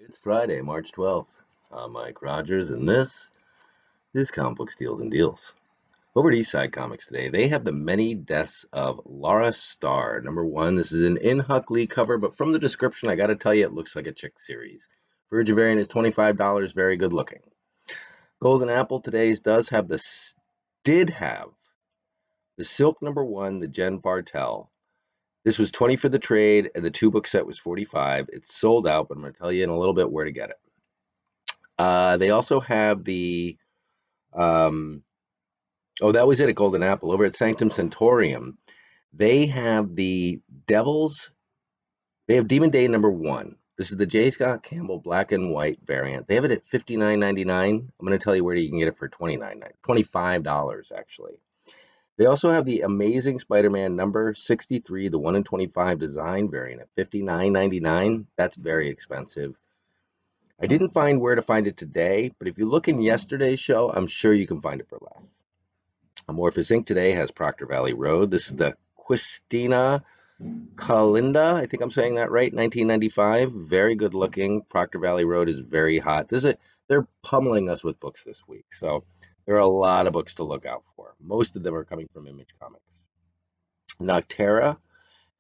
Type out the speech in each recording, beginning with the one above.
It's Friday, March 12th. I'm Mike Rogers, and this is Comic Book Steals and Deals. Over at Eastside Comics today, they have The Many Deaths of Laura Starr. Number one, this is an In Huck Lee cover, but from the description, I gotta tell you, it looks like a chick series. Virgin variant is $25, very good looking. Golden Apple today's did have the Silk number one, the Jen Bartel. This was 20 for the trade, and the two-book set was 45. It's sold out, but I'm going to tell you in a little bit where to get it. They also have um, that was it at Golden Apple. Over at Sanctum Centaurium, they have the Devils, they have Demon Day number one. This is the J. Scott Campbell black and white variant. They have it at $59.99. I'm going to tell you where you can get it for $25 actually. They also have the Amazing Spider-Man number 63, the 1 in 25 design variant at $59.99. That's very expensive. I didn't find where to find it today, but if you look in yesterday's show, I'm sure you can find it for less. Amorphous Ink today has Proctor Valley Road. This is the Quistina Kalinda. I think I'm saying that right. 1995. Very good looking. Proctor Valley Road is very hot. They're pummeling us with books this week. So there are a lot of books to look out for. Most of them are coming from Image Comics. Noctera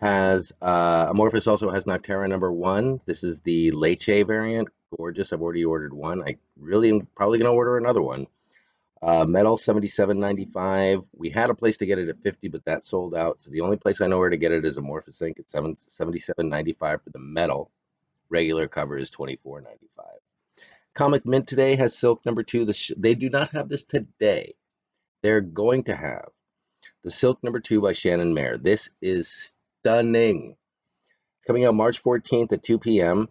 has Amorphous also has Noctera number one. This is the Leche variant. Gorgeous. I've already ordered one. I really am probably going to order another one. Metal $77.95. We had a place to get it at 50, but that sold out. So the only place I know where to get it is Amorphous Ink at $77.95 for the metal. Regular cover is $24.95. Comic Mint today has Silk number two. They do not have this today. They're going to have the Silk number two by Shannon Mayer. This is stunning. It's coming out March 14th at 2 p.m.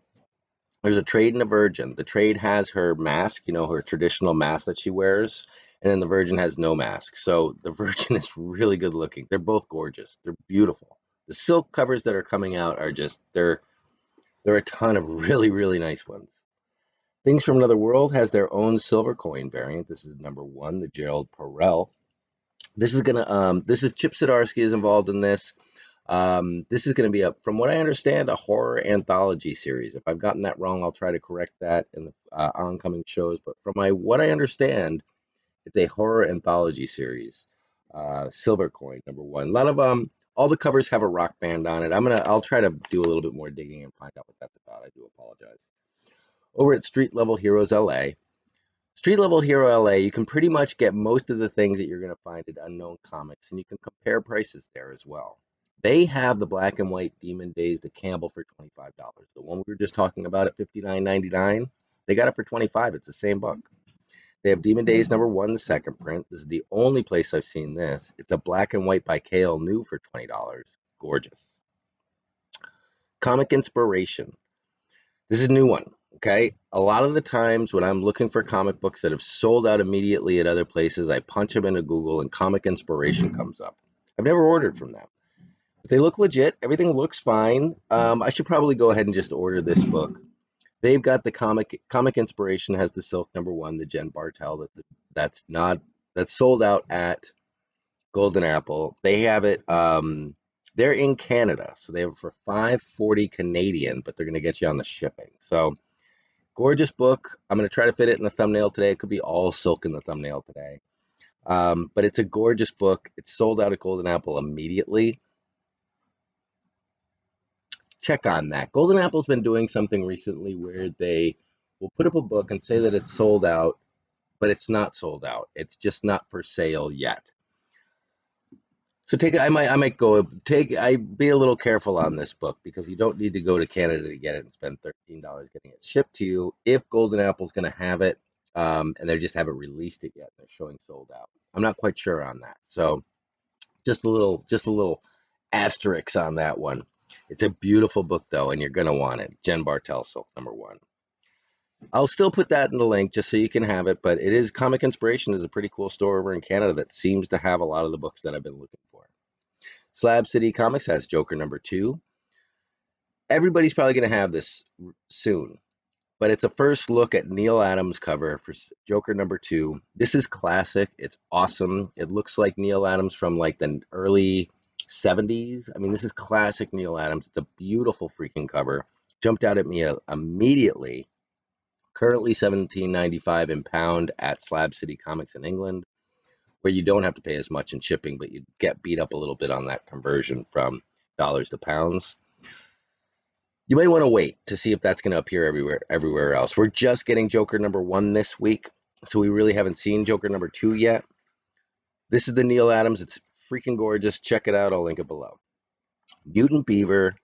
There's a trade and a virgin. The trade has her mask, her traditional mask that she wears, and then the virgin has no mask. So the virgin is really good looking. They're both gorgeous. They're beautiful. The silk covers that are coming out are just they're a ton of really really nice ones. Things from Another World has their own silver coin variant. This is number one, the Gerald Perel. This is Chip Zdarsky is involved in this. This is going to be from what I understand, a horror anthology series. If I've gotten that wrong, I'll try to correct that in the oncoming shows. But from what I understand, it's a horror anthology series. Silver Coin number one. A lot of all the covers have a rock band on it. I'll try to do a little bit more digging and find out what that's about. I do apologize. Over at Street Level Heroes LA. Street Level Hero LA, you can pretty much get most of the things that you're going to find at Unknown Comics, and you can compare prices there as well. They have the black and white Demon Days, the Campbell for $25. The one we were just talking about at $59.99, they got it for $25. It's the same book. They have Demon Days number one, the second print. This is the only place I've seen this. It's a black and white by KL New for $20. Gorgeous. Comic Inspiration. This is a new one. Okay. A lot of the times when I'm looking for comic books that have sold out immediately at other places, I punch them into Google and Comic Inspiration comes up. I've never ordered from them. But they look legit. Everything looks fine. I should probably go ahead and just order this book. They've got the Comic Inspiration has the Silk number one, the Jen Bartel that's sold out at Golden Apple. They have it. They're in Canada, so they have it for $5.40 Canadian, but they're going to get you on the shipping. So gorgeous book. I'm going to try to fit it in the thumbnail today. It could be all silk in the thumbnail today. But it's a gorgeous book. It's sold out at Golden Apple immediately. Check on that. Golden Apple's been doing something recently where they will put up a book and say that it's sold out, but it's not sold out. It's just not for sale yet. So I'd be a little careful on this book because you don't need to go to Canada to get it and spend $13 getting it shipped to you if Golden Apple's going to have it, and they just haven't released it yet. They're showing sold out. I'm not quite sure on that. So just a little asterisk on that one. It's a beautiful book though, and you're going to want it. Jen Bartel, Silk number one. I'll still put that in the link just so you can have it, but Comic Inspiration is a pretty cool store over in Canada that seems to have a lot of the books that I've been looking for. Slab City Comics has Joker number two. Everybody's probably going to have this soon, but it's a first look at Neil Adams cover for Joker number two. This is classic. It's awesome. It looks like Neil Adams from like the early 70s. I mean, this is classic Neil Adams. It's a beautiful freaking cover. Jumped out at me immediately Currently $17.95 in pound at Slab City Comics in England, where you don't have to pay as much in shipping, but you get beat up a little bit on that conversion from dollars to pounds. You may want to wait to see if that's going to appear everywhere else. We're just getting Joker #1 this week, so we really haven't seen Joker #2 yet. This is the Neil Adams. It's freaking gorgeous. Check it out. I'll link it below. Mutant Beaver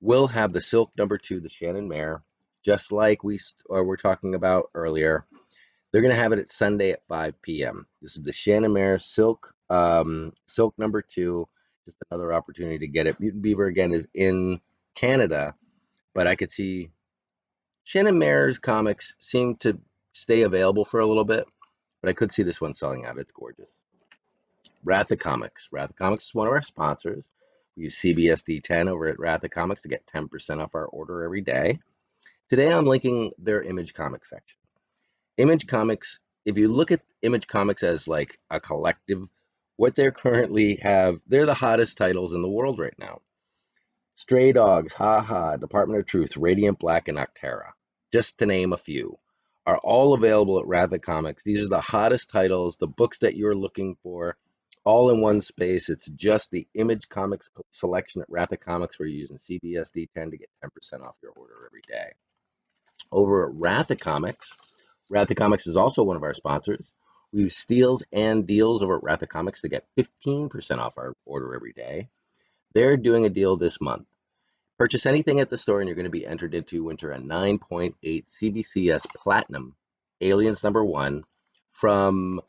will have the Silk #2, the Shannon Mare, just like we were talking about earlier. They're going to have it at Sunday at 5 p.m. This is the Shannon Mare Silk, Silk #2. Just another opportunity to get it. Mutant Beaver, again, is in Canada, but I could see Shannon Mare's comics seem to stay available for a little bit, but I could see this one selling out. It's gorgeous. Wrath of Comics. Wrath of Comics is one of our sponsors. We use CBSD10 over at Wrath of Comics to get 10% off our order every day. Today I'm linking their Image Comics section. Image Comics, if you look at Image Comics as like a collective, what they currently have, they're the hottest titles in the world right now. Stray Dogs, Ha Ha, Department of Truth, Radiant Black, and Octara, just to name a few, are all available at Wrath of Comics. These are the hottest titles, the books that you're looking for, all in one space. It's just the Image Comics selection at Wrath of Comics where you're using CBSD10 to get 10% off your order every day. Over at Wrath of Comics is also one of our sponsors. We use steals and deals over at Wrath of Comics to get 15% off our order every day. They're doing a deal this month. Purchase anything at the store and you're going to be entered into winter a 9.8 CBCS Platinum Aliens #1 from,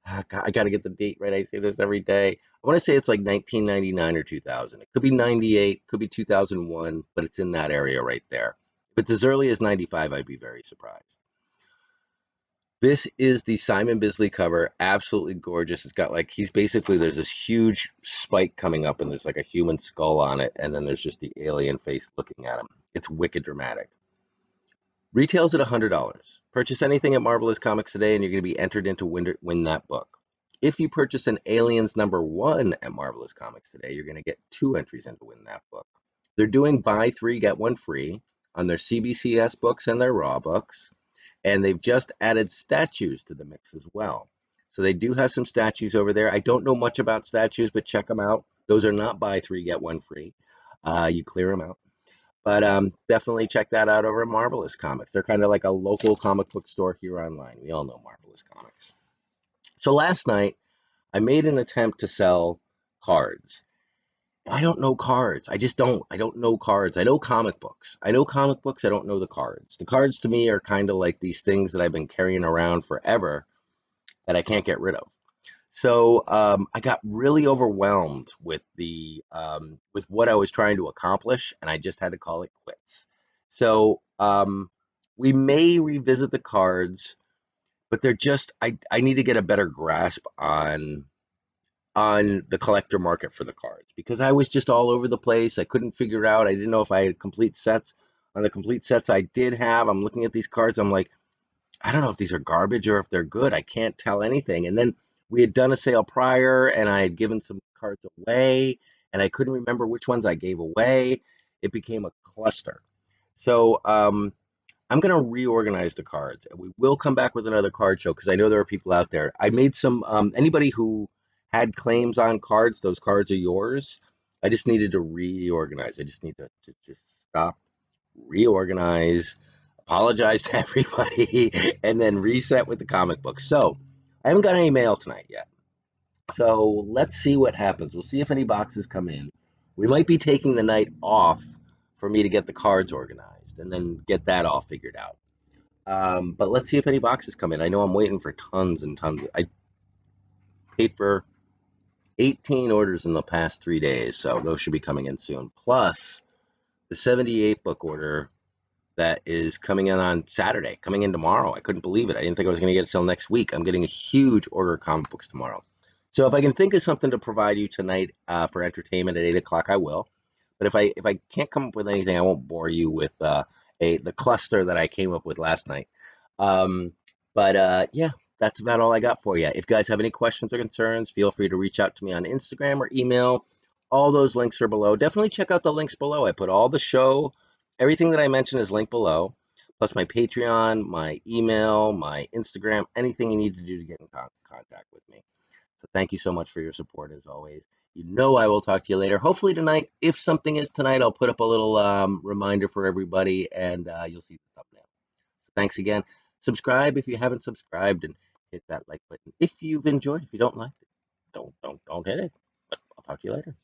I got to get the date right. I say this every day. I want to say it's like 1999 or 2000. It could be 98, could be 2001, but it's in that area right there. If it's as early as 95, I'd be very surprised. This is the Simon Bisley cover, absolutely gorgeous. It's got like, there's this huge spike coming up and there's like a human skull on it, and then there's just the alien face looking at him. It's wicked dramatic. Retails at $100. Purchase anything at Marvelous Comics today and you're going to be entered into win that book. If you purchase an Aliens #1 at Marvelous Comics today, you're going to get 2 entries into win that book. They're doing buy 3, get 1 free on their CBCS books and their Raw books. And they've just added statues to the mix as well. So they do have some statues over there. I don't know much about statues, but check them out. Those are not buy 3, get 1 free. You clear them out. But definitely check that out over at Marvelous Comics. They're kind of like a local comic book store here online. We all know Marvelous Comics. So last night, I made an attempt to sell cards. I don't know cards. I just don't. I don't know cards. I know comic books. I don't know the cards. The cards to me are kind of like these things that I've been carrying around forever that I can't get rid of. So I got really overwhelmed with with what I was trying to accomplish, and I just had to call it quits. So we may revisit the cards, but they're just I need to get a better grasp on the collector market for the cards because I was just all over the place. I couldn't figure out. I didn't know if I had complete sets. On the complete sets I did have, I'm looking at these cards. I'm like, I don't know if these are garbage or if they're good. I can't tell anything. And then we had done a sale prior and I had given some cards away and I couldn't remember which ones I gave away. It became a cluster. So I'm going to reorganize the cards. We will come back with another card show because I know there are people out there. I made some, anybody who had claims on cards, those cards are yours. I just needed to reorganize. I just need to just stop, reorganize, apologize to everybody, and then reset with the comic book. So I haven't got any mail tonight yet. So let's see what happens. We'll see if any boxes come in. We might be taking the night off for me to get the cards organized and then get that all figured out. But let's see if any boxes come in. I know I'm waiting for tons and tons. I paid for 18 orders in the past 3 days, so those should be coming in soon. Plus the 78 book order that is coming in on Saturday, coming in tomorrow. I couldn't believe it. I didn't think I was going to get it till next week. I'm getting a huge order of comic books tomorrow. So if I can think of something to provide you tonight for entertainment at 8 o'clock, I will. But if I can't come up with anything, I won't bore you with the cluster that I came up with last night. Yeah, that's about all I got for you. If you guys have any questions or concerns, feel free to reach out to me on Instagram or email. All those links are below. Definitely check out the links below. I put all the show, everything that I mentioned is linked below. plus my Patreon, my email, my Instagram, anything you need to do to get in contact with me. So thank you so much for your support as always. You know I will talk to you later. Hopefully tonight. If something is tonight, I'll put up a little reminder for everybody, and you'll see the thumbnail. So thanks again. Subscribe if you haven't subscribed, and hit that like button if you've enjoyed. If you don't like it, don't hit it. But I'll talk to you later.